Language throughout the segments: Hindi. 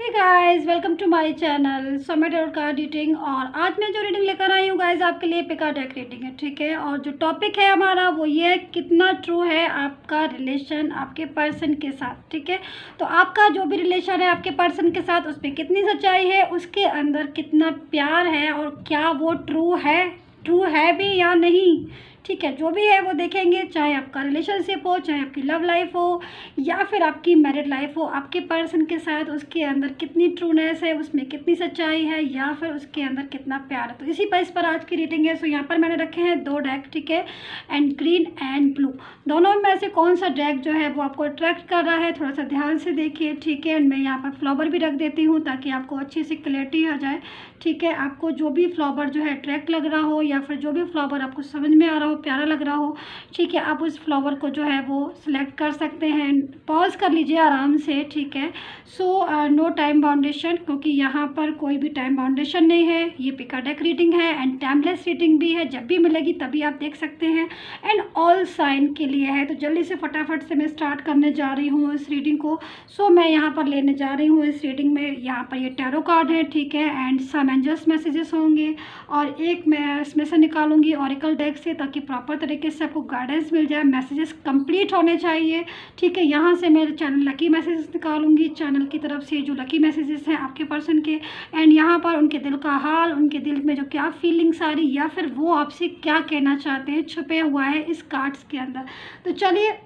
Hey guys, welcome to my channel some tarot card reading. और आज मैं जो रीडिंग लेकर आई हूँ गाइस आपके लिए पिका डेक रीडिंग है, ठीक है। और जो टॉपिक है हमारा वो ये है, कितना ट्रू है आपका रिलेशन आपके पर्सन के साथ, ठीक है। तो आपका जो भी रिलेशन है आपके पर्सन के साथ, उसमें कितनी सच्चाई है, उसके अंदर कितना प्यार है और क्या वो ट्रू है भी या नहीं, ठीक है। जो भी है वो देखेंगे, चाहे आपका रिलेशनशिप हो, चाहे आपकी लव लाइफ हो या फिर आपकी मैरिड लाइफ हो, आपके पर्सन के साथ उसके अंदर कितनी ट्रूनेस है, उसमें कितनी सच्चाई है या फिर उसके अंदर कितना प्यार है। तो इसी बेस पर आज की रीडिंग है। सो यहाँ पर मैंने रखे हैं 2 डेक, ठीक है, एंड ग्रीन एंड ब्लू। दोनों में से कौन सा डेक जो है वो आपको अट्रैक्ट कर रहा है, थोड़ा सा ध्यान से देखिए, ठीक है। एंड मैं यहाँ पर फ्लावर भी रख देती हूँ ताकि आपको अच्छी सी क्लैरिटी आ जाए, ठीक है। आपको जो भी फ्लावर जो है अट्रैक्ट लग रहा हो या फिर जो भी फ्लावर आपको समझ में आ रहा हो, प्यारा लग रहा हो, ठीक है, आप उस फ्लावर को जो है वो सिलेक्ट कर सकते हैं। पॉज कर लीजिए आराम से, ठीक है। सो नो टाइम बाउंडेशन, क्योंकि यहाँ पर कोई भी टाइम बाउंडेशन नहीं है। ये पिका डेक रीडिंग है एंड टाइमलेस रीडिंग भी है, जब भी मिलेगी तभी आप देख सकते हैं। एंड ऑल साइन के लिए है। तो जल्दी से फटाफट से मैं स्टार्ट करने जा रही हूँ इस रीडिंग को। सो मैं यहाँ पर लेने जा रही हूँ इस रीडिंग में, यहाँ पर ये टैरो कार्ड है, ठीक है, एंड सम एंजल्स मैसेजेस होंगे और एक मैं इसमें से निकालूंगी ऑरिकल डेक से, ताकि प्रॉपर तरीके से आपको गाइडेंस मिल जाए। मैसेजेस कंप्लीट होने चाहिए, ठीक है। यहाँ से मैं चैनल लकी मैसेजेस निकालूंगी, चैनल की तरफ से जो लकी मैसेजेस हैं आपके पर्सन के, एंड यहाँ पर उनके दिल का हाल, उनके दिल में जो क्या फीलिंग्स आ रही या फिर वो आपसे क्या कहना चाहते हैं, छुपे हुआ है इस कार्ड्स के अंदर। तो चलिए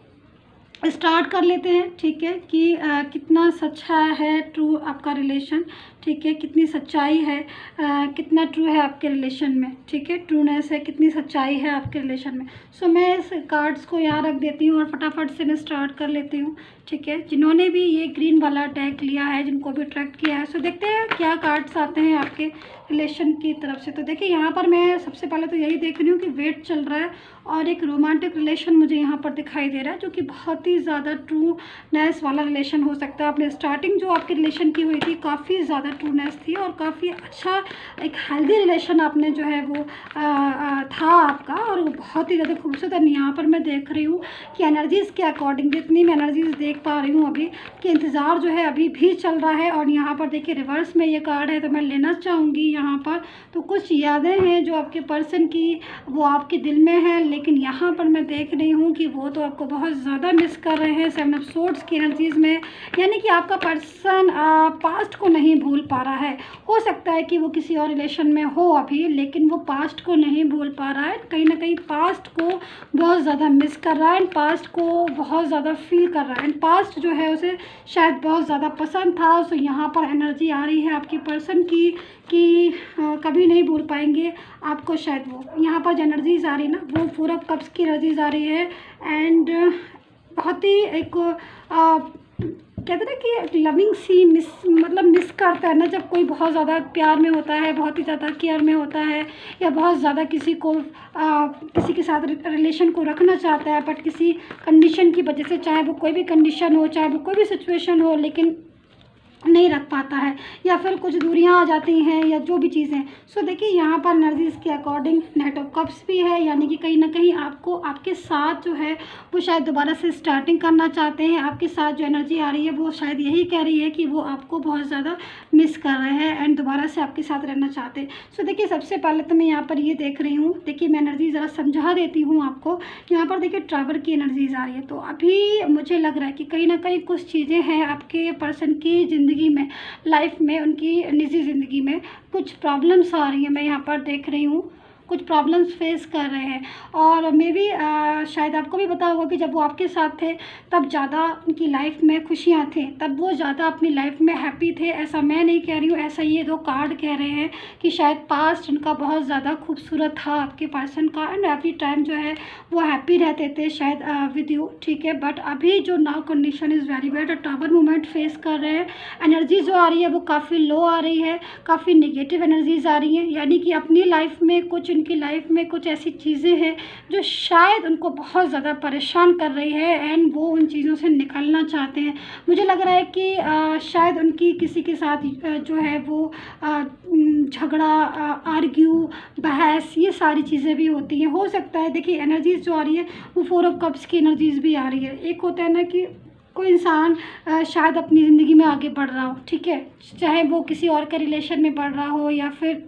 स्टार्ट कर लेते हैं, ठीक है, कि कितना सच्चा है ट्रू आपका रिलेशन, ठीक है, कितनी सच्चाई है, कितना ट्रू है आपके रिलेशन में, ठीक है, ट्रूनेस है, कितनी सच्चाई है आपके रिलेशन में। सो मैं इस कार्ड्स को यहाँ रख देती हूँ और फटाफट से मैं स्टार्ट कर लेती हूँ, ठीक है। जिन्होंने भी ये ग्रीन वाला टैग लिया है, जिनको भी अट्रैक्ट किया है, सो देखते हैं क्या कार्ड्स आते हैं आपके रिलेशन की तरफ से। तो देखिए यहाँ पर मैं सबसे पहले तो यही देख रही हूँ कि वेट चल रहा है और एक रोमांटिक रिलेशन मुझे यहाँ पर दिखाई दे रहा है, जो कि बहुत ही ज़्यादा ट्रूनेस वाला रिलेशन हो सकता है। आपने स्टार्टिंग जो आपकी रिलेशन की हुई थी काफ़ी ज़्यादा ट्रूनेस थी और काफ़ी अच्छा एक हेल्दी रिलेशन आपने जो है वो था आपका, और वो बहुत ही ज़्यादा खूबसूरत है। यहाँ पर मैं देख रही हूँ कि एनर्जीज़ के अकॉर्डिंग जितनी मैं एनर्जीज़ देख पा रही हूँ अभी, कि इंतज़ार जो है अभी भी चल रहा है। और यहाँ पर देखिए रिवर्स में ये कार्ड है, तो मैं लेना चाहूँगी यहाँ पर। तो कुछ यादें हैं जो आपके पर्सन की वो आपके दिल में है, लेकिन यहाँ पर मैं देख रही हूँ कि वो तो आपको बहुत ज़्यादा मिस कर रहे हैं 7 ऑफ सोर्ड्स की एनर्जीज़ में। यानी कि आपका पर्सन पास्ट को नहीं भूल पा रहा है। हो सकता है कि वो किसी और रिलेशन में हो अभी, लेकिन वो पास्ट को नहीं भूल पा रहा है। कहीं ना कहीं पास्ट को बहुत ज़्यादा मिस कर रहा है, पास्ट को बहुत ज़्यादा फील कर रहा है। पास्ट जो है उसे शायद बहुत ज़्यादा पसंद था। सो यहाँ पर एनर्जी आ रही है आपके पर्सन की कि कभी नहीं भूल पाएंगे आपको। शायद वो यहाँ पर जो एनर्जीज आ रही है ना, वो 4 ऑफ कप्स की एनर्जीज आ रही है। एंड बहुत ही एक कहते हैं ना कि लविंग सी मिस करता है ना, जब कोई बहुत ज़्यादा प्यार में होता है, बहुत ही ज़्यादा केयर में होता है, या बहुत ज़्यादा किसी को किसी के साथ रिलेशन को रखना चाहता है, बट किसी कंडीशन की वजह से, चाहे वो कोई भी कंडीशन हो, चाहे वो कोई भी सिचुएशन हो, लेकिन नहीं रख पाता है, या फिर कुछ दूरियां आ जाती हैं, या जो भी चीज़ें। सो देखिए यहाँ पर एनर्जीज़ के अकॉर्डिंग नाइट ऑफ कप्स भी है, यानी कि कहीं ना कहीं आपको आपके साथ जो है वो शायद दोबारा से स्टार्टिंग करना चाहते हैं। आपके साथ जो एनर्जी आ रही है वो शायद यही कह रही है कि वो आपको बहुत ज़्यादा मिस कर रहे हैं एंड दोबारा से आपके साथ रहना चाहते हैं। सो देखिए सबसे पहले तो मैं यहाँ पर ये देख रही हूँ, देखिए मैं एनर्जी ज़रा समझा देती हूँ आपको। यहाँ पर देखिए ट्रैवल की एनर्जीज आ रही है, तो अभी मुझे लग रहा है कि कहीं ना कहीं कुछ चीज़ें हैं आपके पर्सन की ज़िंदगी में, लाइफ में, उनकी निजी ज़िंदगी में कुछ प्रॉब्लम्स आ रही हैं। मैं यहाँ पर देख रही हूँ कुछ प्रॉब्लम्स फेस कर रहे हैं। और मे बी शायद आपको भी पता होगा कि जब वो आपके साथ थे तब ज़्यादा उनकी लाइफ में खुशियाँ थी, तब वो ज़्यादा अपनी लाइफ में हैप्पी थे। ऐसा मैं नहीं कह रही हूँ, ऐसा ये 2 कार्ड कह रहे हैं कि शायद पास्ट उनका बहुत ज़्यादा खूबसूरत था आपके पर्सन का, एंड एवरी टाइम जो है वो हैप्पी रहते थे शायद विद यू, ठीक है। बट अभी जो now condition is very bad, tower movement face कर रहे हैं। एनर्जी जो आ रही है वो काफ़ी लो आ रही है, काफ़ी नेगेटिव एनर्जीज आ रही हैं। यानी कि अपनी लाइफ में कुछ, उनकी लाइफ में कुछ ऐसी चीज़ें हैं जो शायद उनको बहुत ज़्यादा परेशान कर रही है, एंड वो उन चीज़ों से निकलना चाहते हैं। मुझे लग रहा है कि शायद उनकी किसी के साथ जो है वो झगड़ा, आर्ग्यू, बहस, ये सारी चीज़ें भी होती हैं। हो सकता है देखिए एनर्जीज जो आ रही है वो 4 ऑफ कप्स की एनर्जीज भी आ रही है। एक होता है ना कि कोई इंसान शायद अपनी ज़िंदगी में आगे बढ़ रहा हो, ठीक है, चाहे वो किसी और के रिलेशन में बढ़ रहा हो या फिर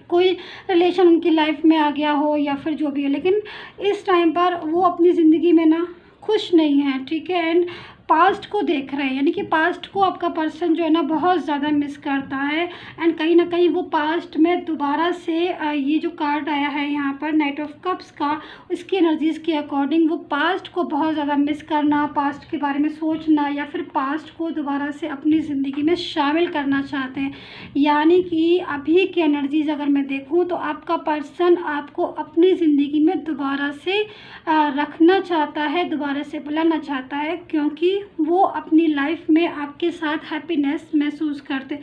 कोई रिलेशन उनकी लाइफ में आ गया हो या फिर जो भी हो, लेकिन इस टाइम पर वो अपनी ज़िंदगी में ना खुश नहीं है, ठीक है। एंड पास्ट को देख रहे हैं, यानी कि पास्ट को आपका पर्सन जो है ना बहुत ज़्यादा मिस करता है। एंड कहीं ना कहीं वो पास्ट में दोबारा से ये जो कार्ड आया है यहाँ पर नाइट ऑफ कप्स का, इसकी एनर्जीज़ के अकॉर्डिंग वो पास्ट को बहुत ज़्यादा मिस करना, पास्ट के बारे में सोचना या फिर पास्ट को दोबारा से अपनी ज़िंदगी में शामिल करना चाहते हैं। यानी कि अभी की एनर्जीज़ अगर मैं देखूँ तो आपका पर्सन आपको अपनी ज़िंदगी में दोबारा से रखना चाहता है, दोबारा से बुलाना चाहता है, क्योंकि वो अपनी लाइफ में आपके साथ हैप्पीनेस महसूस करते।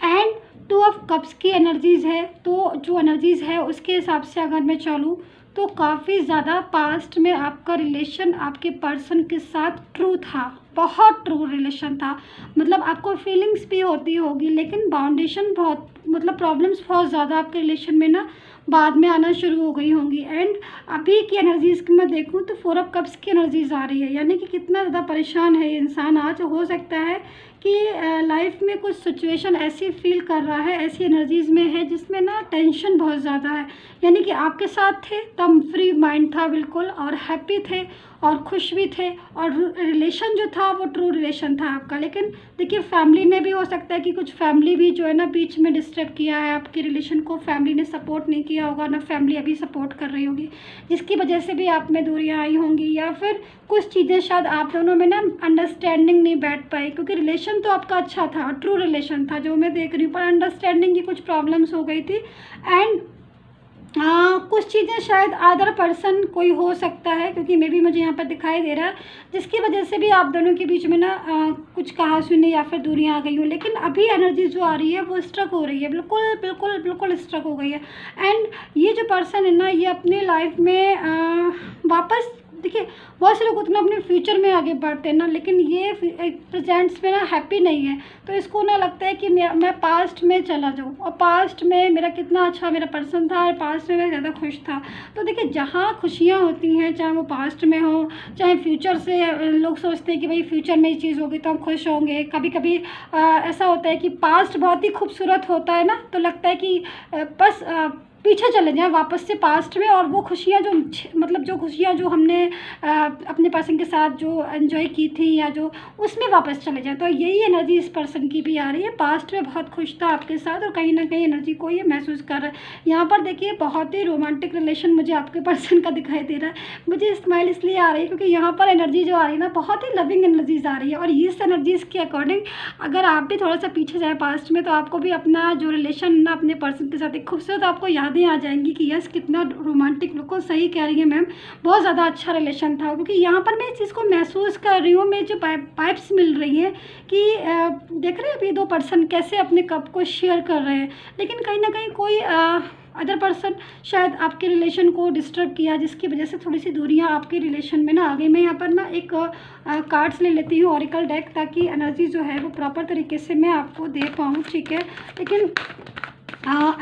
एंड 2 ऑफ कप्स की एनर्जीज़ है, तो जो एनर्जीज़ है उसके हिसाब से अगर मैं चलूँ तो काफ़ी ज़्यादा पास्ट में आपका रिलेशन आपके पर्सन के साथ ट्रू था, बहुत ट्रू रिलेशन था। मतलब आपको फीलिंग्स भी होती होगी, लेकिन बाउंडेशन बहुत, मतलब प्रॉब्लम्स बहुत ज़्यादा आपके रिलेशन में ना बाद में आना शुरू हो गई होंगी। एंड अभी की एनर्जीज़ की मैं देखूँ तो 4 ऑफ कप्स की एनर्जीज़ आ रही है, यानी कि कितना ज़्यादा परेशान है ये इंसान आज। हो सकता है कि लाइफ में कुछ सिचुएशन ऐसी फील कर रहा है, ऐसी एनर्जीज़ में है जिसमें ना टेंशन बहुत ज़्यादा है। यानी कि आपके साथ थे तब फ्री माइंड था बिल्कुल, और हैप्पी थे और खुश भी थे, और रिलेशन जो था वो ट्रू रिलेशन था आपका। लेकिन देखिए फैमिली ने भी, हो सकता है कि कुछ फैमिली भी जो है ना बीच में डिस्टर्ब किया है आपके रिलेशन को, फैमिली ने सपोर्ट नहीं किया होगा, ना फैमिली अभी सपोर्ट कर रही होगी, जिसकी वजह से भी आप में दूरियां आई होंगी, या फिर कुछ चीज़ें शायद आप दोनों में ना अंडरस्टैंडिंग नहीं बैठ पाई, क्योंकि रिलेशन तो आपका अच्छा था, ट्रू रिलेशन था जो मैं देख रही हूँ, पर अंडरस्टैंडिंग की कुछ प्रॉब्लम्स हो गई थी। एंड कुछ चीज़ें शायद अदर पर्सन कोई हो सकता है, क्योंकि मे भी मुझे यहाँ पर दिखाई दे रहा है, जिसकी वजह से भी आप दोनों के बीच में ना कुछ कहा सुनी या फिर दूरियाँ आ गई हो। लेकिन अभी एनर्जी जो आ रही है वो स्ट्रक हो रही है, बिल्कुल बिल्कुल बिल्कुल स्ट्रक हो गई है। एंड ये जो पर्सन है ना, ये अपने लाइफ में वापस, देखिए बहुत से लोग उतना अपने फ्यूचर में आगे बढ़ते हैं ना, लेकिन ये प्रेजेंट्स में ना हैप्पी नहीं है। तो इसको ना लगता है कि मैं पास्ट में चला जाऊँ, और पास्ट में मेरा कितना अच्छा मेरा पर्सन था, और पास्ट में मैं ज़्यादा खुश था। तो देखिए जहाँ खुशियाँ होती हैं, चाहे वो पास्ट में हो चाहे फ्यूचर से, लोग सोचते हैं कि भाई फ्यूचर में ये चीज़ होगी तो हम खुश होंगे। कभी कभी ऐसा होता है कि पास्ट बहुत ही खूबसूरत होता है ना, तो लगता है कि बस पीछे चले जाएं वापस से पास्ट में, और वो खुशियाँ जो, मतलब जो खुशियाँ जो हमने अपने पर्सन के साथ जो एंजॉय की थी या जो, उसमें वापस चले जाएं। तो यही एनर्जी इस पर्सन की भी आ रही है, पास्ट में बहुत खुश था आपके साथ और कहीं ना कहीं एनर्जी को ये महसूस कर रहा है। यहाँ पर देखिए बहुत ही रोमांटिक रिलेशन मुझे आपके पर्सन का दिखाई दे रहा है। मुझे स्माइल इसलिए आ रही है क्योंकि यहाँ पर एनर्जी जो आ रही है ना, बहुत ही लविंग एनर्जीज आ रही है, और इस एनर्जीज़ के अकॉर्डिंग अगर आप भी थोड़ा सा पीछे जाए पास्ट में, तो आपको भी अपना जो रिलेशन ना अपने पर्सन के साथ एक खूबसूरत आपको यादें आ जाएंगी कि यस कितना रोमांटिक, बिल्कुल सही कह रही है मैम, बहुत ज़्यादा अच्छा रिलेशन था। क्योंकि यहाँ पर मैं इस चीज़ को महसूस कर रही हूँ, मैं जो वाइब्स मिल रही है कि देख रहे हैं अभी 2 पर्सन कैसे अपने कप को शेयर कर रहे हैं, लेकिन कहीं ना कहीं कोई अदर पर्सन शायद आपके रिलेशन को डिस्टर्ब किया, जिसकी वजह से थोड़ी सी दूरियां आपके रिलेशन में ना आ गई। मैं यहाँ पर ना एक कार्ड्स ले लेती हूँ ऑरिकल डेक, ताकि एनर्जी जो है वो प्रॉपर तरीके से मैं आपको दे पाऊँ, ठीक है। लेकिन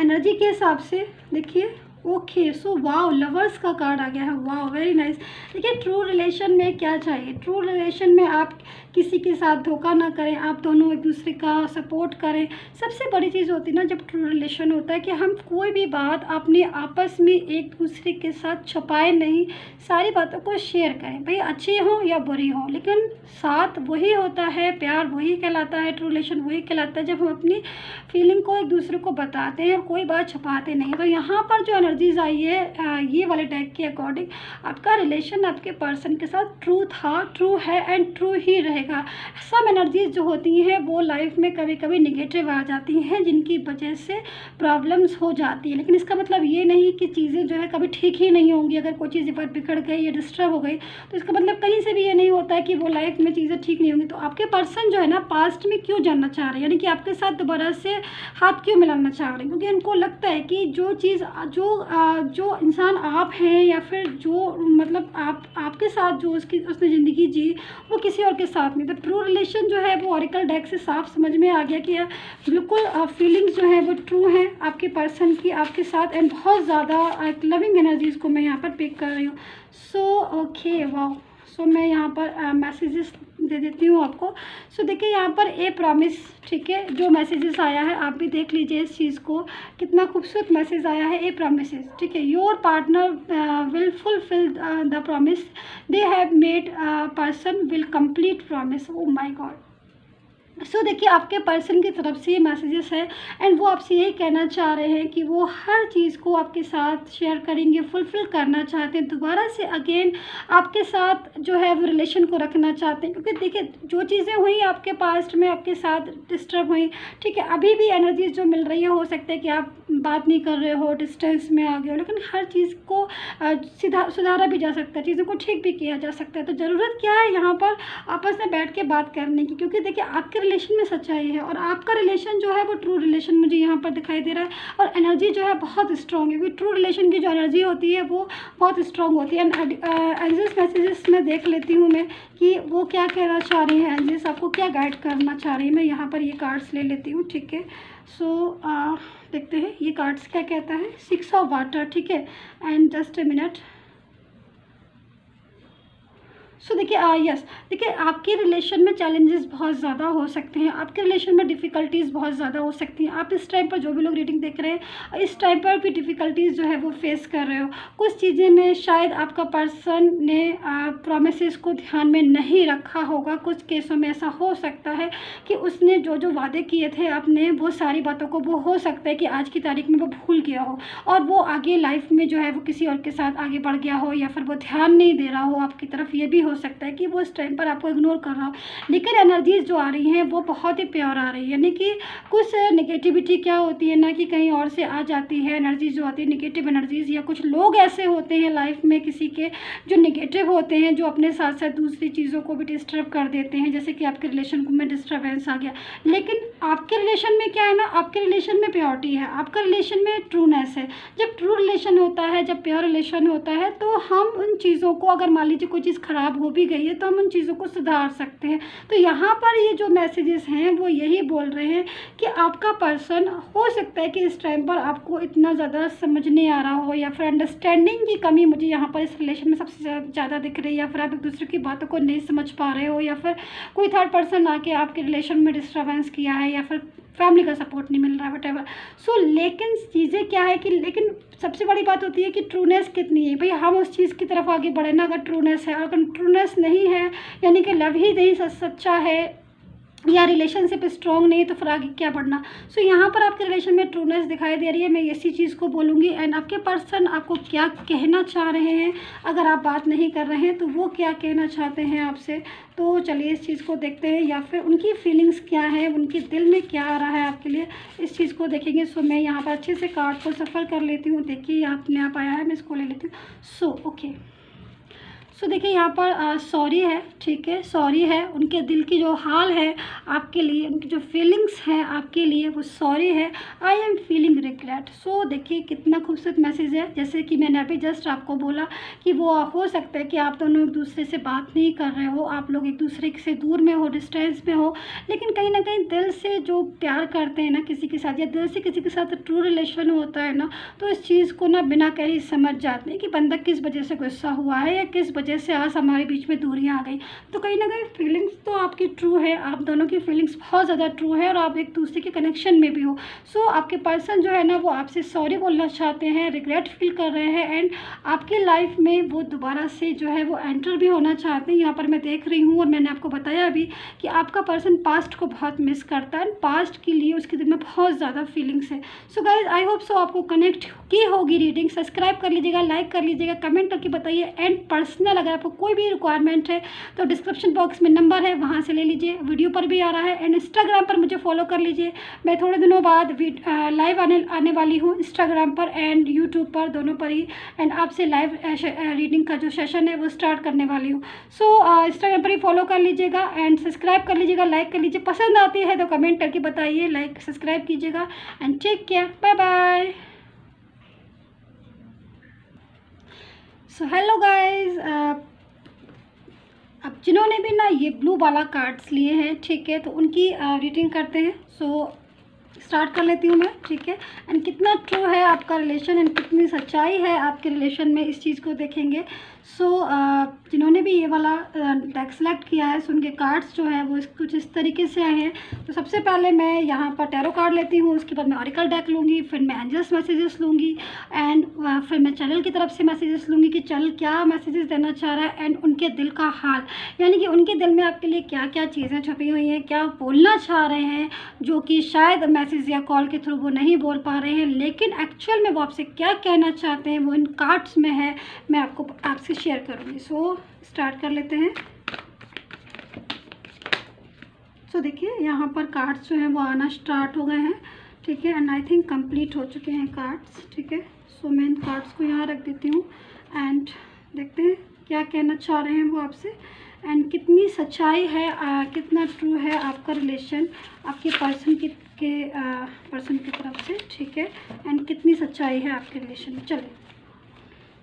एनर्जी के हिसाब से देखिए, ओके सो वाओ, लवर्स का कार्ड आ गया है, वाओ वेरी नाइस। देखिए ट्रू रिलेशन में क्या चाहिए, ट्रू रिलेशन में आप किसी के साथ धोखा ना करें, आप दोनों एक दूसरे का सपोर्ट करें। सबसे बड़ी चीज़ होती है ना जब ट्रू रिलेशन होता है कि हम कोई भी बात अपने आपस में एक दूसरे के साथ छुपाए नहीं, सारी बातों को शेयर करें, भाई अच्छी हो या बुरी हो, लेकिन साथ वही होता है, प्यार वही कहलाता है, ट्रू रिलेशन वही कहलाता है जब हम अपनी फीलिंग को एक दूसरे को बताते हैं, कोई बात छुपाते नहीं। तो यहाँ पर जो एनर्जीज आई है ये वाले डेक के अकॉर्डिंग, आपका रिलेशन आपके पर्सन के साथ ट्रू था, ट्रू है एंड ट्रू ही रहेगा। सब एनर्जीज जो होती हैं वो लाइफ में कभी कभी निगेटिव आ जाती हैं, जिनकी वजह से प्रॉब्लम्स हो जाती है, लेकिन इसका मतलब ये नहीं कि चीज़ें जो है कभी ठीक ही नहीं होंगी। अगर कोई चीज़ पर बिगड़ गई या डिस्टर्ब हो गई तो इसका मतलब कहीं से भी ये नहीं होता है कि वो लाइफ में चीज़ें ठीक नहीं होंगी। तो आपके पर्सन जो है ना पास्ट में क्यों जानना चाह रहे हैं, यानी कि आपके साथ दोबारा से हाथ क्यों मिलाना चाह रहे हैं, क्योंकि उनको लगता है कि जो चीज़ जो इंसान आप हैं, या फिर जो मतलब आपके साथ जो उसने ज़िंदगी जी, वो किसी और के साथ नहीं। तो ट्रू रिलेशन जो है वो ऑरिकल डेक से साफ समझ में आ गया कि बिल्कुल फीलिंग्स जो है वो ट्रू हैं आपके पर्सन की आपके साथ, एंड बहुत ज़्यादा लविंग एनर्जीज़ को मैं यहाँ पर पिक कर रही हूँ। सो ओके वाओ, सो मैं यहाँ पर मैसेजेस दे देती हूँ आपको। सो देखिए यहाँ पर ए प्रॉमिस, ठीक है, जो मैसेजेस आया है आप भी देख लीजिए इस चीज़ को, कितना खूबसूरत मैसेज आया है। ए प्रॉमिस, ठीक है, your partner will fulfil the promise they have made, person will complete promise. Oh my God. So देखिए आपके पर्सन की तरफ से ये मैसेजेस है एंड वो आपसे यही कहना चाह रहे हैं कि वो हर चीज़ को आपके साथ शेयर करेंगे, फुलफ़िल करना चाहते हैं, दोबारा से अगेन आपके साथ जो है वो रिलेशन को रखना चाहते हैं। क्योंकि देखिए जो चीज़ें हुई आपके पास्ट में आपके साथ डिस्टर्ब हुई, ठीक है, अभी भी एनर्जीज जो मिल रही है, हो सकता है कि आप बात नहीं कर रहे हो, डिस्टेंस में आ गए हो, लेकिन हर चीज़ को सुधारा भी जा सकता है, चीज़ों को ठीक भी किया जा सकता है। तो ज़रूरत क्या है यहाँ पर आपस में बैठ के बात करने की, क्योंकि देखिए आपके रिलेशन में सच्चाई है और आपका रिलेशन जो है वो ट्रू रिलेशन मुझे यहाँ पर दिखाई दे रहा है और एनर्जी जो है बहुत स्ट्रॉन्ग है, क्योंकि ट्रू रिलेशन की जो एनर्जी होती है वो बहुत स्ट्रॉन्ग होती है। एंजल्स मैसेजेस में देख लेती हूँ मैं कि वो क्या कहना चाह रही हैं, एंजल्स आपको क्या गाइड करना चाह रही है। मैं यहाँ पर ये कार्ड्स ले लेती हूँ, ठीक है। सो देखते हैं ये कार्ड्स क्या कहता है। 6 ऑफ वाटर, ठीक है, एंड जस्ट ए मिनट। सो देखिए यस, देखिए आपके रिलेशन में चैलेंजेस बहुत ज़्यादा हो सकते हैं, आपके रिलेशन में डिफ़िकल्टीज़ बहुत ज़्यादा हो सकती हैं। आप इस टाइम पर जो भी लोग रीडिंग देख रहे हैं इस टाइम पर भी डिफ़िकल्टीज़ जो है वो फेस कर रहे हो। कुछ चीज़ें में शायद आपका पर्सन ने प्रोमिसेस को ध्यान में नहीं रखा होगा। कुछ केसों में ऐसा हो सकता है कि उसने जो जो वादे किए थे अपने, वो सारी बातों को वो हो सकता है कि आज की तारीख में वो भूल गया हो और वो आगे लाइफ में जो है वो किसी और के साथ आगे बढ़ गया हो या फिर वो ध्यान नहीं दे रहा हो आपकी तरफ। ये भी हो सकता है कि वो इस टाइम पर आपको इग्नोर कर रहा हो। लेकिन एनर्जीज जो आ रही हैं वो बहुत ही प्योर आ रही है, यानी कि कुछ नेगेटिविटी क्या होती है ना कि कहीं और से आ जाती है एनर्जीज जो आती है, नेगेटिव एनर्जीज, या कुछ लोग ऐसे होते हैं लाइफ में किसी के जो नेगेटिव होते हैं, जो अपने साथ साथ दूसरी चीज़ों को भी डिस्टर्ब कर देते हैं, जैसे कि आपके रिलेशन में डिस्टर्बेंस आ गया। लेकिन आपके रिलेशन में क्या है ना, आपके रिलेशन में प्योरिटी है, आपका रिलेशन में ट्रूनेस है। जब ट्रू रिलेशन होता है, जब प्योर रिलेशन होता है, तो हम उन चीज़ों को, अगर मान लीजिए कोई चीज़ ख़राब हो भी गई है तो हम उन चीज़ों को सुधार सकते हैं। तो यहाँ पर ये जो मैसेजेस हैं वो यही बोल रहे हैं कि आपका पर्सन, हो सकता है कि इस टाइम पर आपको इतना ज़्यादा समझ नहीं आ रहा हो या फिर अंडरस्टैंडिंग की कमी मुझे यहाँ पर इस रिलेशन में सबसे ज़्यादा दिख रही है, या फिर आप एक दूसरे की बातों को नहीं समझ पा रहे हो, या फिर कोई थर्ड पर्सन आके आपके रिलेशन में डिस्टर्बेंस किया है, या फिर फैमिली का सपोर्ट नहीं मिल रहा है, वटेवर। सो लेकिन चीज़ें क्या है कि, लेकिन सबसे बड़ी बात होती है कि ट्रूनेस कितनी है भाई, हम उस चीज़ की तरफ आगे बढ़े ना। अगर ट्रूनेस है, अगर ट्रूनेस नहीं है, यानी कि लव ही नहीं सच्चा है या रिलेशनशिप स्ट्रॉन्ग नहीं, तो फिर आगे क्या बढ़ना। सो यहाँ पर आपके रिलेशन में ट्रूनेस दिखाई दे रही है, मैं इसी चीज़ को बोलूँगी। एंड आपके पर्सन आपको क्या कहना चाह रहे हैं, अगर आप बात नहीं कर रहे हैं तो वो क्या कहना चाहते हैं आपसे। तो चलिए इस चीज़ को देखते हैं, या फिर उनकी फीलिंग्स क्या है, उनके दिल में क्या आ रहा है आपके लिए, इस चीज़ को देखेंगे। सो मैं यहाँ पर अच्छे से कार्ड को सफ़र कर लेती हूँ। देखिए अपने आप आया है, मैं इसको ले लेती हूँ। सो ओके, सो देखिए यहाँ पर सॉरी है, ठीक है, सॉरी है। उनके दिल की जो हाल है आपके लिए, उनकी जो फीलिंग्स हैं आपके लिए, वो सॉरी है। I am feeling regret. So देखिए कितना खूबसूरत मैसेज है। जैसे कि मैंने अभी जस्ट आपको बोला कि वो हो सकता है कि आप दोनों एक दूसरे से बात नहीं कर रहे हो, आप लोग एक दूसरे से दूर में हो, डिस्टेंस में हो, लेकिन कहीं ना कहीं दिल से जो प्यार करते हैं ना किसी के साथ, या दिल से किसी के साथ ट्रू रिलेशन होता है ना, तो इस चीज़ को ना बिना कहीं समझ जाते हैं कि बंदा किस वजह से गुस्सा हुआ है या किस जैसे आज हमारे बीच में दूरियां आ गई। तो कहीं ना कहीं फीलिंग्स तो आपकी ट्रू है, आप दोनों की फीलिंग्स बहुत ज़्यादा ट्रू है और आप एक दूसरे के कनेक्शन में भी हो। सो आपके पर्सन जो है ना वो आपसे सॉरी बोलना चाहते हैं, रिग्रेट फील कर रहे हैं, एंड आपकी लाइफ में वो दोबारा से जो है वो एंटर भी होना चाहते हैं। यहाँ पर मैं देख रही हूँ और मैंने आपको बताया अभी कि आपका पर्सन पास्ट को बहुत मिस करता है, पास्ट के लिए उसके दिल में बहुत ज़्यादा फीलिंग्स है। So guys I hope so आपको कनेक्ट की होगी रीडिंग। सब्सक्राइब कर लीजिएगा, लाइक कर लीजिएगा, कमेंट करके बताइए। एंड पर्सनल अगर आपको कोई भी रिक्वायरमेंट है तो डिस्क्रिप्शन बॉक्स में नंबर है, वहाँ से ले लीजिए, वीडियो पर भी आ रहा है। एंड इंस्टाग्राम पर मुझे फॉलो कर लीजिए, मैं थोड़े दिनों बाद लाइव आने वाली हूँ इंस्टाग्राम पर एंड यूट्यूब पर, दोनों पर ही। एंड आपसे लाइव रीडिंग का जो सेशन है वो स्टार्ट करने वाली हूँ। सो इंस्टाग्राम पर ही फॉलो कर लीजिएगा एंड सब्सक्राइब कर लीजिएगा, लाइक कर लीजिए। पसंद आती है तो कमेंट करके बताइए, लाइक सब्सक्राइब कीजिएगा। And take care, bye bye. So hello guys, अब जिन्होंने भी ना ये ब्लू वाला कार्ड्स लिए हैं, ठीक है, तो उनकी रीडिंग करते हैं। सो स्टार्ट कर लेती हूँ मैं, ठीक है। एंड कितना ट्रू है आपका रिलेशन एंड कितनी सच्चाई है आपके रिलेशन में, इस चीज़ को देखेंगे। सो जिन्होंने भी ये वाला डेक सेलेक्ट किया है, सो उनके कार्ड्स जो है वो कुछ इस तरीके से आए हैं। तो सबसे पहले मैं यहाँ पर टैरो कार्ड लेती हूँ, उसके बाद मैं ऑरिकल डेक लूँगी, फिर मैं एंजल्स मैसेजेस लूँगी एंड फिर मैं चैनल की तरफ से मैसेजेस लूँगी कि चैनल क्या मैसेजेस देना चाह रहा है एंड उनके दिल का हाल, यानी कि उनके दिल में आपके लिए क्या क्या चीज़ें छुपी हुई हैं, क्या बोलना चाह रहे हैं जो कि शायद मैसेज या कॉल के थ्रू वो नहीं बोल पा रहे हैं, लेकिन एक्चुअल में वो आपसे क्या कहना चाहते हैं वो इन कार्ड्स में है, मैं आपसे शेयर करूँगी। सो स्टार्ट कर लेते हैं। सो देखिए यहाँ पर कार्ड्स जो हैं वो आना स्टार्ट हो गए हैं, ठीक है, एंड आई थिंक कंप्लीट हो चुके हैं कार्ड्स, ठीक है। सो मैं इन कार्ड्स को यहाँ रख देती हूँ एंड देखते हैं क्या कहना चाह रहे हैं वो आपसे एंड कितनी सच्चाई है, कितना ट्रू है आपका रिलेशन आपके पर्सन की तरफ से, ठीक है, एंड कितनी सच्चाई है आपके रिलेशन में। चलिए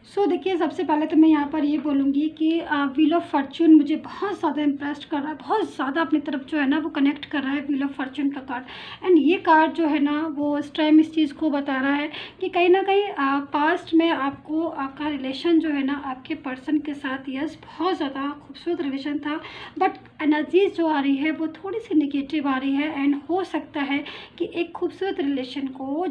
सो देखिए सबसे पहले तो मैं यहाँ पर ये बोलूँगी कि व्हील ऑफ फॉर्च्यून मुझे बहुत ज़्यादा इम्प्रेस कर रहा है, बहुत ज़्यादा अपनी तरफ जो है ना वो कनेक्ट कर रहा है व्हील ऑफ फॉर्च्यून का कार्ड। एंड ये कार्ड जो है ना वो इस टाइम इस चीज़ को बता रहा है कि कहीं ना कहीं पास्ट में आपका रिलेशन जो है ना आपके पर्सन के साथ यस बहुत ज़्यादा खूबसूरत रिलेशन था, बट एनर्जी जो आ रही है वो थोड़ी सी निगेटिव आ रही है एंड हो सकता है कि एक खूबसूरत रिलेशन को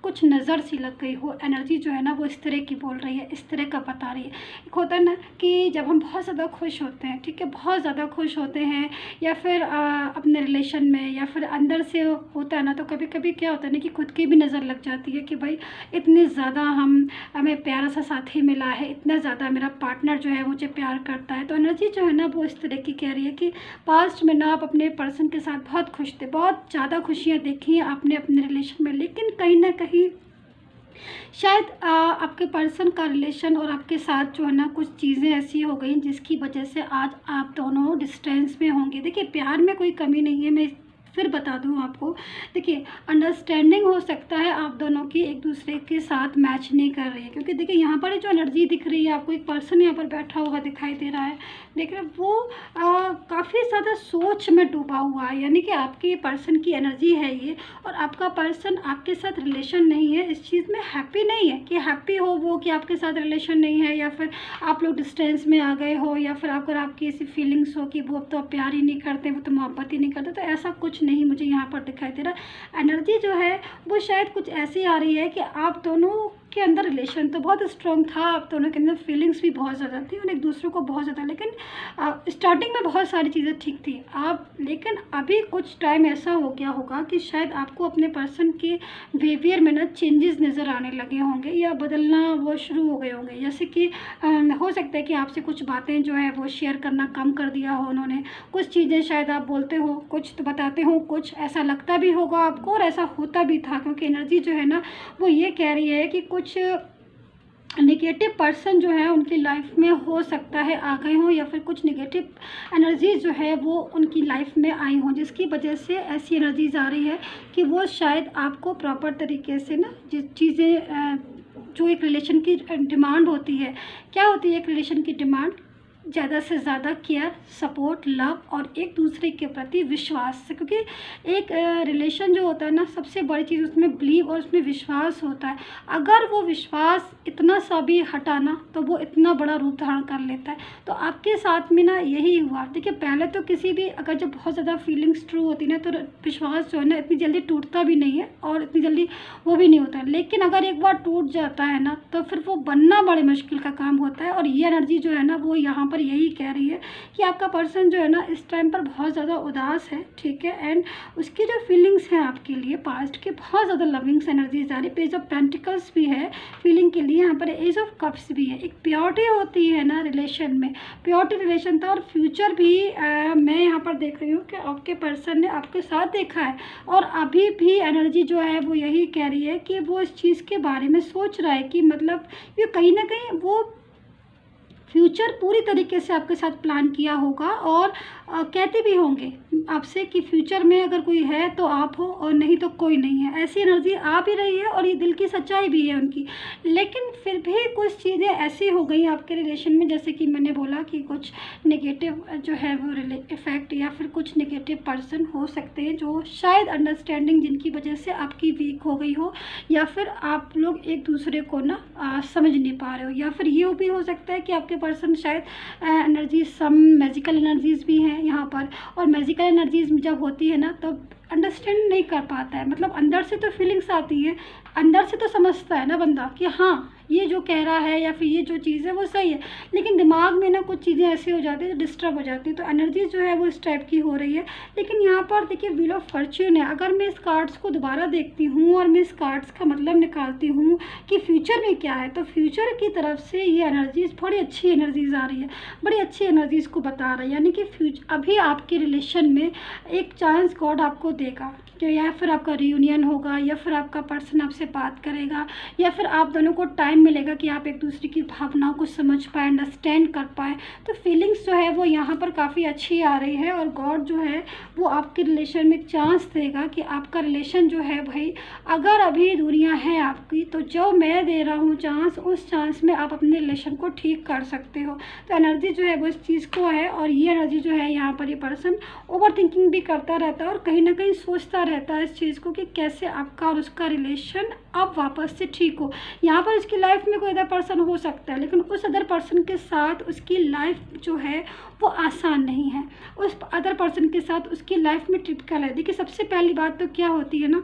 कुछ नज़र सी लग गई हो, एनर्जी जो है ना वो इस तरह की बोल रही है, इस तरह का बता रही है। एक होता है ना कि जब हम बहुत ज़्यादा खुश होते हैं, ठीक है, बहुत ज़्यादा खुश होते हैं या फिर अपने रिलेशन में या फिर अंदर से होता है ना, तो कभी कभी क्या होता है ना कि खुद की भी नज़र लग जाती है कि भाई इतने ज़्यादा हमें प्यारा सा साथी मिला है, इतना ज़्यादा मेरा पार्टनर जो है मुझे प्यार करता है। तो एनर्जी जो है ना वो इस तरह की कह रही है कि पास्ट में ना आप अपने पर्सन के साथ बहुत खुश थे, बहुत ज़्यादा खुशियाँ देखी हैं आपने अपने रिलेशन में, लेकिन कहीं ना कहीं शायद आपके पर्सन का रिलेशन और आपके साथ जो है ना कुछ चीज़ें ऐसी हो गई जिसकी वजह से आज आप दोनों डिस्टेंस में होंगे। देखिए प्यार में कोई कमी नहीं है, मैं फिर बता दूं आपको। देखिए अंडरस्टैंडिंग हो सकता है आप दोनों की एक दूसरे के साथ मैच नहीं कर रही है, क्योंकि देखिए यहाँ पर जो एनर्जी दिख रही है आपको, एक पर्सन यहाँ पर बैठा हुआ दिखाई दे रहा है, देख रहे वो काफ़ी ज़्यादा सोच में डूबा हुआ है, यानी कि आपके पर्सन की एनर्जी है ये, और आपका पर्सन आपके साथ रिलेशन नहीं है, इस चीज़ में हैप्पी नहीं है कि हैप्पी हो वो कि आपके साथ रिलेशन नहीं है या फिर आप लोग डिस्टेंस में आ गए हो, या फिर अगर आपकी ऐसी फीलिंग्स हो कि वो तो प्यार ही नहीं करते, वो तो मोहब्बत ही नहीं करते, तो ऐसा कुछ नहीं मुझे यहाँ पर दिखाई दे रहा। एनर्जी जो है वो शायद कुछ ऐसी आ रही है कि आप दोनों के अंदर रिलेशन तो बहुत स्ट्रॉन्ग था, आप दोनों के अंदर फीलिंग्स भी बहुत ज़्यादा थी और एक दूसरे को बहुत ज़्यादा, लेकिन स्टार्टिंग में बहुत सारी चीज़ें ठीक थी लेकिन अभी कुछ टाइम ऐसा हो गया होगा कि शायद आपको अपने पर्सन के बिहेवियर में ना चेंजेस नज़र आने लगे होंगे या बदलना वो शुरू हो गए होंगे। जैसे कि हो सकता है कि आपसे कुछ बातें जो है वो शेयर करना कम कर दिया हो उन्होंने, कुछ चीज़ें शायद आप बोलते हो, कुछ तो बताते हो, कुछ ऐसा लगता भी होगा आपको और ऐसा होता भी था, क्योंकि एनर्जी जो है ना वो ये कह रही है कि कुछ नेगेटिव पर्सन जो है उनकी लाइफ में हो सकता है आ गए हों, या फिर कुछ नेगेटिव एनर्जी जो है वो उनकी लाइफ में आई हों, जिसकी वजह से ऐसी एनर्जीज आ रही है कि वो शायद आपको प्रॉपर तरीके से ना जिस चीज़ें जो एक रिलेशन की डिमांड होती है, क्या होती है एक रिलेशन की डिमांड, ज़्यादा से ज़्यादा केयर, सपोर्ट, लव और एक दूसरे के प्रति विश्वास, क्योंकि एक रिलेशन जो होता है ना सबसे बड़ी चीज़ उसमें बिलीव और उसमें विश्वास होता है। अगर वो विश्वास इतना सा भी हटाना तो वो इतना बड़ा रूप धारण कर लेता है। तो आपके साथ में ना यही हुआ। देखिए पहले तो किसी भी अगर जब बहुत ज़्यादा फीलिंग्स ट्रू होती ना तो विश्वास जो है ना इतनी जल्दी टूटता भी नहीं है और इतनी जल्दी वो भी नहीं होता है, लेकिन अगर एक बार टूट जाता है ना तो फिर वो बनना बड़े मुश्किल का काम होता है। और ये एनर्जी जो है ना वो यहाँ पर यही कह रही है कि आपका पर्सन जो है ना इस टाइम पर बहुत ज़्यादा उदास है, ठीक है, एंड उसकी जो फीलिंग्स हैं आपके लिए पास्ट के बहुत ज़्यादा लविंग्स एनर्जीज आ रही है। पेज ऑफ पेंटिकल्स भी है फीलिंग के लिए, यहाँ पर एज ऑफ कप्स भी है। एक प्योरिटी होती है ना रिलेशन में, प्योरिटी रिलेशन था और फ्यूचर भी मैं यहाँ पर देख रही हूँ कि आपके पर्सन ने आपके साथ देखा है और अभी भी एनर्जी जो है वो यही कह रही है कि वो इस चीज़ के बारे में सोच रहा है कि मतलब ये कहीं ना कहीं वो फ्यूचर पूरी तरीके से आपके साथ प्लान किया होगा और कहते भी होंगे आपसे कि फ्यूचर में अगर कोई है तो आप हो और नहीं तो कोई नहीं है। ऐसी एनर्जी आ भी रही है और ये दिल की सच्चाई भी है उनकी। लेकिन फिर भी कुछ चीज़ें ऐसी हो गई आपके रिलेशन में, जैसे कि मैंने बोला कि कुछ नेगेटिव जो है वो इफ़ेक्ट या फिर कुछ नेगेटिव पर्सन हो सकते हैं जो शायद अंडरस्टैंडिंग जिनकी वजह से आपकी वीक हो गई हो, या फिर आप लोग एक दूसरे को ना समझ नहीं पा रहे हो, या फिर ये भी हो सकता है कि आपके पर्सन शायद एनर्जी सम मैजिकल एनर्जीज़ भी हैं यहाँ पर, और मैजिकल एनर्जीज़ जब होती है ना तब अंडरस्टैंड नहीं कर पाता है, मतलब अंदर से तो फीलिंग्स आती है, अंदर से तो समझता है ना बंदा कि हाँ ये जो कह रहा है या फिर ये जो चीज़ है वो सही है, लेकिन दिमाग में ना कुछ चीज़ें ऐसी हो जाती है जो डिस्टर्ब हो जाती है, तो एनर्जी जो है वो इस टाइप की हो रही है। लेकिन यहाँ पर देखिए व्हील ऑफ फॉर्च्यून है, अगर मैं इस कार्ड्स को दोबारा देखती हूँ और मैं इस कार्ड्स का मतलब निकालती हूँ कि फ्यूचर में क्या है, तो फ्यूचर की तरफ से ये एनर्जीज़ बड़ी अच्छी एनर्जीज़ आ रही है, बड़ी अच्छी एनर्जीज़ को बता रहा है, यानी कि फ्यूचर अभी आपके रिलेशन में एक चांस गॉड आपको देगा कि या फिर आपका रियूनियन होगा, या फिर आपका पर्सन आपसे बात करेगा, या फिर आप दोनों को टाइम मिलेगा कि आप एक दूसरे की भावनाओं को समझ पाए, अंडरस्टैंड कर पाए। तो फीलिंग्स जो है वो यहाँ पर काफ़ी अच्छी आ रही है, और गॉड जो है वो आपके रिलेशन में चांस देगा कि आपका रिलेशन जो है भाई, अगर अभी दूरियां हैं आपकी, तो जो मैं दे रहा हूँ चांस, उस चांस में आप अपने रिलेशन को ठीक कर सकते हो। तो एनर्जी जो है वो इस चीज़ को है, और ये एनर्जी जो है यहाँ पर ये पर्सन ओवर थिंकिंग भी करता रहता है और कहीं ना कहीं सोचता रहता है इस चीज़ को कि कैसे आपका और उसका रिलेशन अब वापस से ठीक हो। यहाँ पर उसकी लाइफ में कोई अदर पर्सन हो सकता है, लेकिन उस अदर पर्सन के साथ उसकी लाइफ जो है वो आसान नहीं है, उस अदर पर्सन के साथ उसकी लाइफ में टिपिकल है। देखिए सबसे पहली बात तो क्या होती है ना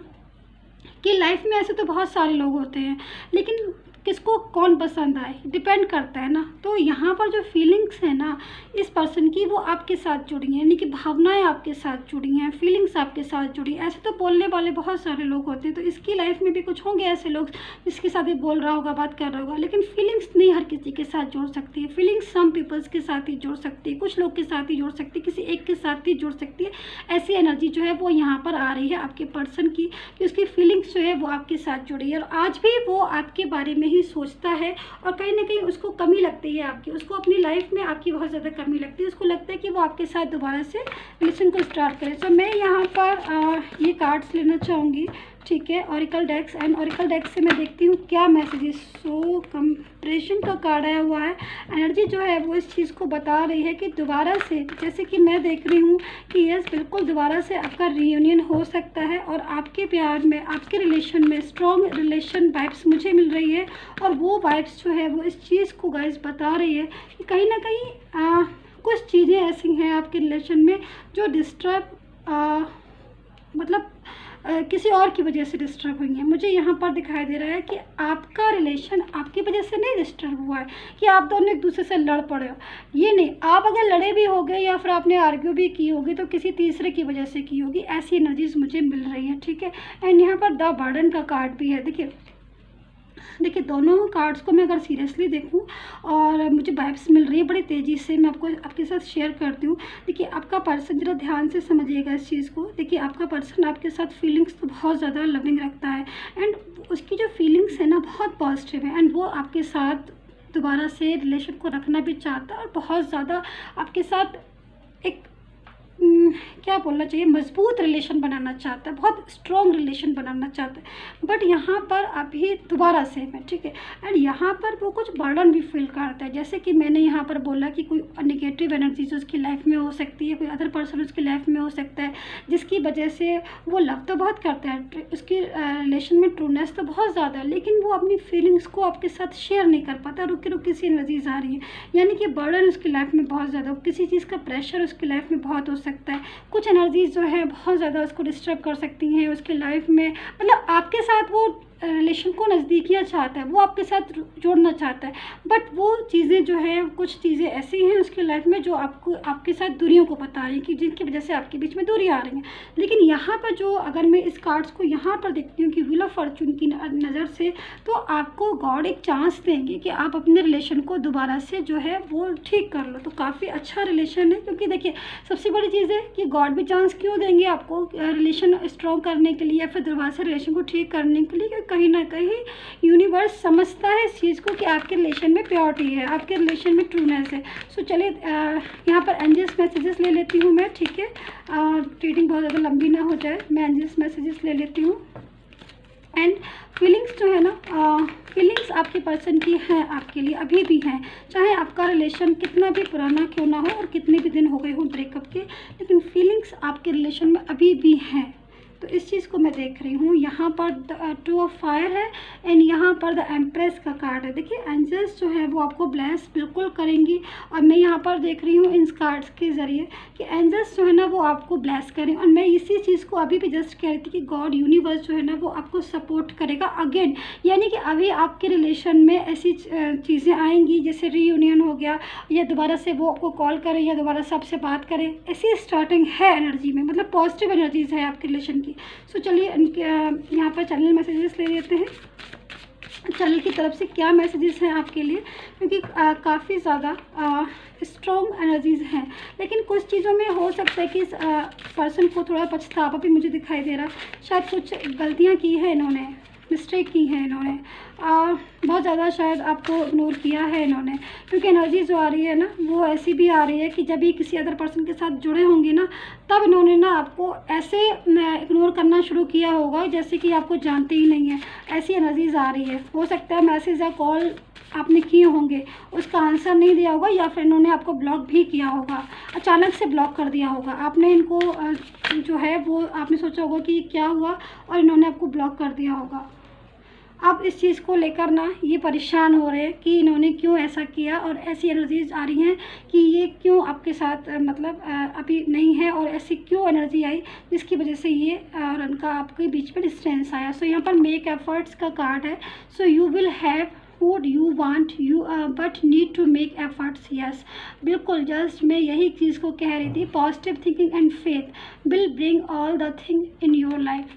कि लाइफ में ऐसे तो बहुत सारे लोग होते हैं, लेकिन किसको कौन पसंद आए डिपेंड करता है ना। तो यहाँ पर जो फीलिंग्स है ना इस पर्सन की, वो आपके साथ जुड़ी हैं, यानी कि भावनाएं आपके साथ जुड़ी हैं, फीलिंग्स आपके साथ जुड़ी। ऐसे तो बोलने वाले बहुत सारे लोग होते हैं, तो इसकी लाइफ में भी कुछ होंगे ऐसे लोग जिसके साथ ये बोल रहा होगा, बात कर रहा होगा, लेकिन फीलिंग्स नहीं हर किसी के साथ जोड़ सकती है। फीलिंग्स सम पीपल्स के साथ ही जोड़ सकती है, कुछ लोग के साथ ही जोड़ सकती है, किसी एक के साथ ही जोड़ सकती है। ऐसी एनर्जी जो है वो यहाँ पर आ रही है आपके पर्सन की, कि उसकी फीलिंग्स जो है वो आपके साथ जुड़ी है, और आज भी वो आपके बारे में ही सोचता है, और कहीं ना कहीं उसको कमी लगती है आपकी, उसको अपनी लाइफ में आपकी बहुत ज़्यादा कमी लगती है, उसको लगता है कि वो आपके साथ दोबारा से रिलेशन को स्टार्ट करे। तो मैं यहाँ पर ये कार्ड्स लेना चाहूँगी, ठीक है, ऑरिकल डेक्स, एंड ऑरिकल डेक्स से मैं देखती हूँ क्या मैसेजेस। सो कंप्रेशन का कार्ड आया हुआ है, एनर्जी जो है वो इस चीज़ को बता रही है कि दोबारा से, जैसे कि मैं देख रही हूँ कि यस बिल्कुल दोबारा से आपका रियूनियन हो सकता है, और आपके प्यार में, आपके रिलेशन में स्ट्रॉन्ग रिलेशन वाइब्स मुझे मिल रही है, और वो वाइब्स जो है वो इस चीज़ को गाइस बता रही है कि कहीं ना कहीं कुछ चीज़ें ऐसी हैं आपके रिलेशन में जो डिस्टर्ब मतलब किसी और की वजह से डिस्टर्ब हुई है। मुझे यहाँ पर दिखाई दे रहा है कि आपका रिलेशन आपकी वजह से नहीं डिस्टर्ब हुआ है कि आप दोनों एक दूसरे से लड़ पड़े हो, ये नहीं। आप अगर लड़े भी होगे या फिर आपने आर्ग्यू भी की होगी तो किसी तीसरे की वजह से की होगी, ऐसी एनर्जीज मुझे मिल रही है, ठीक है। एंड यहाँ पर द बर्डन का कार्ड भी है। देखिए दोनों कार्ड्स को मैं अगर सीरियसली देखूं और मुझे वाइब्स मिल रही है बड़ी तेज़ी से, मैं आपको आपके साथ शेयर करती हूँ। देखिए आपका पर्सन, जरा ध्यान से समझिएगा इस चीज़ को। देखिए आपका पर्सन आपके साथ फीलिंग्स तो बहुत ज़्यादा लविंग रखता है, एंड उसकी जो फीलिंग्स है ना बहुत पॉजिटिव है, एंड वो आपके साथ दोबारा से रिलेशन को रखना भी चाहता है, और बहुत ज़्यादा आपके साथ एक क्या बोलना चाहिए, मजबूत रिलेशन बनाना चाहता है, बहुत स्ट्रॉन्ग रिलेशन बनाना चाहता है। बट यहाँ पर अभी दोबारा से मैं, ठीक है, एंड यहाँ पर वो कुछ बर्डन भी फील करता है। जैसे कि मैंने यहाँ पर बोला कि कोई नेगेटिव एनर्जीज उसकी लाइफ में हो सकती है, कोई अदर पर्सन उसकी लाइफ में हो सकता है, जिसकी वजह से वो लव तो बहुत करता है, उसकी रिलेशन में ट्रूनेस तो बहुत ज़्यादा है, लेकिन वो अपनी फीलिंग्स को आपके साथ शेयर नहीं कर पाता। रुकी रुकी सी एनर्जीज आ रही है, यानी कि बर्डन उसकी लाइफ में बहुत ज़्यादा, किसी चीज़ का प्रेशर उसकी लाइफ में बहुत हो सकता है। कुछ एनर्जीज जो है बहुत ज़्यादा उसको डिस्टर्ब कर सकती हैं उसके लाइफ में, मतलब आपके साथ वो रिलेशन को नज़दीकियाँ चाहता है, वो आपके साथ जोड़ना चाहता है, बट वो चीज़ें जो है, कुछ चीज़ें ऐसी हैं उसकी लाइफ में जो आपको आपके साथ दूरियों को बता रही हैं कि जिनकी वजह से आपके बीच में दूरी आ रही हैं। लेकिन यहाँ पर जो, अगर मैं इस कार्ड्स को यहाँ पर देखती हूँ कि व्हील ऑफ फॉर्च्यून की नज़र से, तो आपको गॉड एक चांस देंगे कि आप अपने रिलेशन को दोबारा से जो है वो ठीक कर लो। तो काफ़ी अच्छा रिलेशन है, क्योंकि देखिए सबसे बड़ी चीज़ है कि गॉड भी चांस क्यों देंगे आपको रिलेशन स्ट्रॉन्ग करने के लिए या फिर दोबारा से रिलेशन को ठीक करने के लिए, कहीं ना कहीं यूनिवर्स समझता है इस चीज़ को कि आपके रिलेशन में प्योरिटी है, आपके रिलेशन में ट्रूनेस है। सो चलिए यहाँ पर एंजल्स मैसेजेस ले लेती हूँ मैं, ठीक है, रीडिंग बहुत ज़्यादा लंबी ना हो जाए, मैं एंजल्स मैसेजेस ले लेती हूँ। एंड फीलिंग्स जो है ना, फीलिंग्स आपके पर्सन की हैं आपके लिए, अभी भी हैं, चाहे आपका रिलेशन कितना भी पुराना क्यों ना हो और कितने भी दिन हो गए हो ब्रेकअप के, लेकिन फीलिंग्स आपके रिलेशन में अभी भी हैं। तो इस चीज़ को मैं देख रही हूँ। यहाँ पर टू ऑफ फायर है एंड यहाँ पर द एम्प्रेस का कार्ड है। देखिए एंजल्स जो है वो आपको ब्लेस बिल्कुल करेंगी, और मैं यहाँ पर देख रही हूँ इन कार्ड्स के ज़रिए कि एंजल्स जो है ना वो आपको ब्लेस करें। और मैं इसी चीज़ को अभी भी जस्ट कह रही थी कि गॉड यूनिवर्स जो है ना वो आपको सपोर्ट करेगा अगेन, यानी कि अभी आपके रिलेशन में ऐसी चीज़ें आएंगी जैसे रीयूनियन हो गया, या दोबारा से वो आपको कॉल करे या दोबारा से आपसे बात करें, ऐसी स्टार्टिंग है एनर्जी में, मतलब पॉजिटिव एनर्जीज है आपके रिलेशन की। सो चलिए यहाँ पर चैनल मैसेजेस ले लेते हैं, चैनल की तरफ से क्या मैसेजेस हैं आपके लिए, क्योंकि काफ़ी ज़्यादा स्ट्रॉन्ग एनर्जीज़ हैं। लेकिन कुछ चीज़ों में हो सकता है कि इस पर्सन को थोड़ा पछतावा भी मुझे दिखाई दे रहा है, शायद कुछ गलतियाँ की है इन्होंने, मिस्टेक की है इन्होंने, बहुत ज़्यादा शायद आपको इग्नोर किया है इन्होंने, क्योंकि एनर्जी जो आ रही है ना वो ऐसी भी आ रही है कि जब भी किसी अदर पर्सन के साथ जुड़े होंगे ना तब इन्होंने ना आपको ऐसे इग्नोर करना शुरू किया होगा जैसे कि आपको जानते ही नहीं है। ऐसी एनर्जीज आ रही है। हो सकता है मैसेज या कॉल आपने किए होंगे, उसका आंसर नहीं दिया होगा, या फिर इन्होंने आपको ब्लॉक भी किया होगा, अचानक से ब्लॉक कर दिया होगा। आपने इनको जो है वो आपने सोचा होगा कि क्या हुआ, और इन्होंने आपको ब्लॉक कर दिया होगा। अब इस चीज़ को लेकर ना ये परेशान हो रहे हैं कि इन्होंने क्यों ऐसा किया, और ऐसी एनर्जीज आ रही हैं कि ये क्यों आपके साथ मतलब अभी नहीं है, और ऐसी क्यों एनर्जी आई जिसकी वजह से ये और इनका आपके बीच में डिस्टेंस आया। सो यहाँ पर मेक एफर्ट्स का कार्ड है। So you will have would you want you but need to make efforts. Yes, बिल्कुल जस्ट मैं यही चीज़ को कह रही थी। Positive thinking and faith will bring all the thing in your life.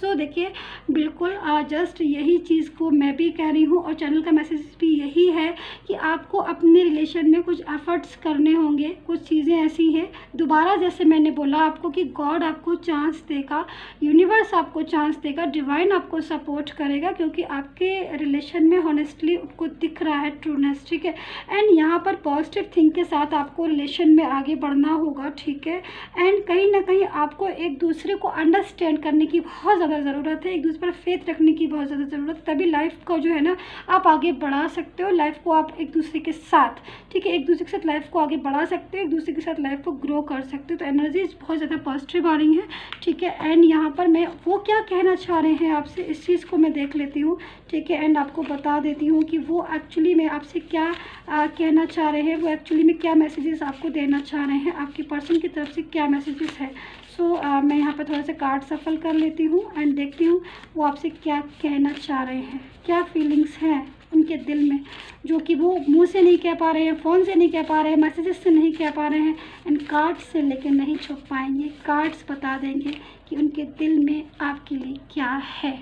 So देखिए बिल्कुल जस्ट यही चीज़ को मैं भी कह रही हूँ, और चैनल का मैसेज भी यही है कि आपको अपने रिलेशन में कुछ एफर्ट्स करने होंगे। कुछ चीज़ें ऐसी हैं, दोबारा जैसे मैंने बोला आपको कि गॉड आपको चांस देगा, यूनिवर्स आपको चांस देगा, डिवाइन आपको सपोर्ट करेगा, क्योंकि आपके रिलेशन में हॉनेस्टली उनको दिख रहा है ट्रूनेस, ठीक है। एंड यहाँ पर पॉजिटिव थिंक के साथ आपको रिलेशन में आगे बढ़ना होगा, ठीक है। एंड कहीं ना कहीं आपको एक दूसरे को अंडरस्टैंड करने की बहुत ज़्यादा ज़रूरत है, एक दूसरे पर फेथ रखने की बहुत ज़्यादा ज़रूरत है, तभी लाइफ को जो है ना आप आगे बढ़ा सकते हो। लाइफ को आप एक दूसरे के साथ, ठीक है, एक दूसरे के साथ लाइफ को आगे बढ़ा सकते हो, एक दूसरे के साथ लाइफ को ग्रो कर सकते हो। तो एनर्जीज बहुत ज़्यादा पॉजिटिव आ रही हैं, ठीक है। एंड यहाँ पर मैं वो क्या कहना चाह रहे हैं आपसे, इस चीज़ को मैं देख लेती हूँ, ठीक है। एंड आपको बता देती हूँ कि वो एक्चुअली में आपसे क्या कहना चाह रहे हैं, वो एक्चुअली में क्या मैसेजेस आपको देना चाह रहे हैं, आपके पर्सन की तरफ से क्या मैसेजेस है। सो मैं यहाँ पर थोड़ा सा कार्ड सफल कर लेती हूँ एंड देखती हूँ वो आपसे क्या कहना चाह रहे हैं, क्या फीलिंग्स हैं उनके दिल में, जो कि वो मुंह से नहीं कह पा रहे हैं, फ़ोन से नहीं कह पा रहे हैं, मैसेजेस से नहीं कह पा रहे हैं, एंड कार्ड्स से लेकर नहीं छुप पाएंगे। कार्ड्स बता देंगे कि उनके दिल में आपके लिए क्या है।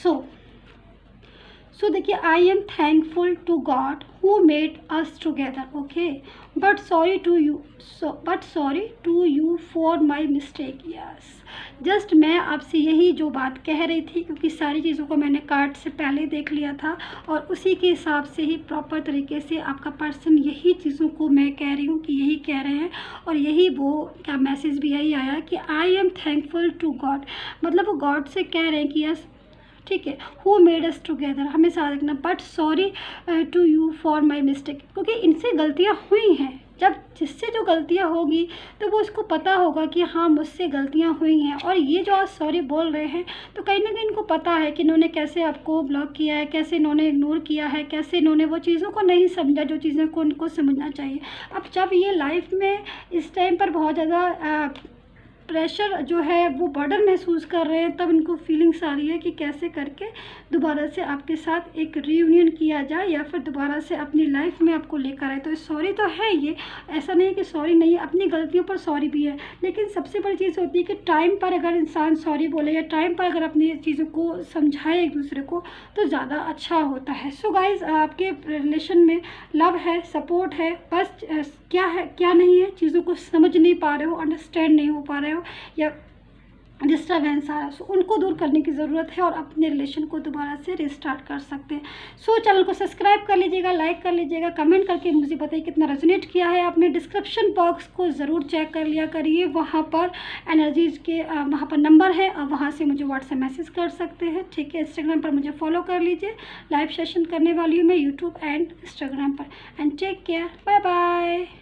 सो देखिए, I am thankful to God who made us together, okay, but sorry to you for my mistake. Yes, just मैं आपसे यही जो बात कह रही थी, क्योंकि सारी चीज़ों को मैंने कार्ड से पहले देख लिया था, और उसी के हिसाब से ही प्रॉपर तरीके से आपका पर्सन यही चीज़ों को मैं कह रही हूँ कि यही कह रहे हैं, और यही वो क्या मैसेज भी यही आया कि I am thankful to God, मतलब वो गॉड से कह रहे हैं कि यस, ठीक है, हु मेड अस टुगेदर, हमें साथ रखना, but sorry to you for my mistake, क्योंकि इनसे गलतियाँ हुई हैं। जब जिससे जो गलतियाँ होगी तो वो उसको पता होगा कि हाँ मुझसे गलतियाँ हुई हैं, और ये जो आज सॉरी बोल रहे हैं तो कहीं ना कहीं इनको पता है कि इन्होंने कैसे आपको ब्लॉक किया है, कैसे इन्होंने इग्नोर किया है, कैसे इन्होंने वो चीज़ों को नहीं समझा जो चीज़ों को उनको समझना चाहिए। अब जब ये लाइफ में इस टाइम पर बहुत ज़्यादा प्रेशर जो है वो बर्डन महसूस कर रहे हैं, तब इनको फीलिंग्स आ रही है कि कैसे करके दोबारा से आपके साथ एक रीयूनियन किया जाए, या फिर दोबारा से अपनी लाइफ में आपको लेकर आए। तो सॉरी तो है, ये ऐसा नहीं है कि सॉरी नहीं है, अपनी गलतियों पर सॉरी भी है, लेकिन सबसे बड़ी चीज़ होती है कि टाइम पर अगर इंसान सॉरी बोले, या टाइम पर अगर अपनी चीज़ों को समझाए एक दूसरे को, तो ज़्यादा अच्छा होता है। सो गाइज़, आपके रिलेशन में लव है, सपोर्ट है, बस क्या है क्या नहीं है चीज़ों को समझ नहीं पा रहे हो, अंडरस्टैंड नहीं हो पा रहे हो, या डिस्टर्बेंस आ रहा है, सो उनको दूर करने की ज़रूरत है, और अपने रिलेशन को दोबारा से रिस्टार्ट कर सकते हैं। सो चैनल को सब्सक्राइब कर लीजिएगा, लाइक कर लीजिएगा, कमेंट करके मुझे बताइए कितना रेजोनेट किया है आपने। डिस्क्रिप्शन बॉक्स को ज़रूर चेक कर लिया करिए, वहाँ पर एनर्जीज के वहाँ पर नंबर है, और वहाँ से मुझे व्हाट्सएप मैसेज कर सकते हैं, ठीक है। इंस्टाग्राम पर मुझे फॉलो कर लीजिए, लाइव सेशन करने वाली हूँ मैं यूट्यूब एंड इंस्टाग्राम पर। And take care, bye bye.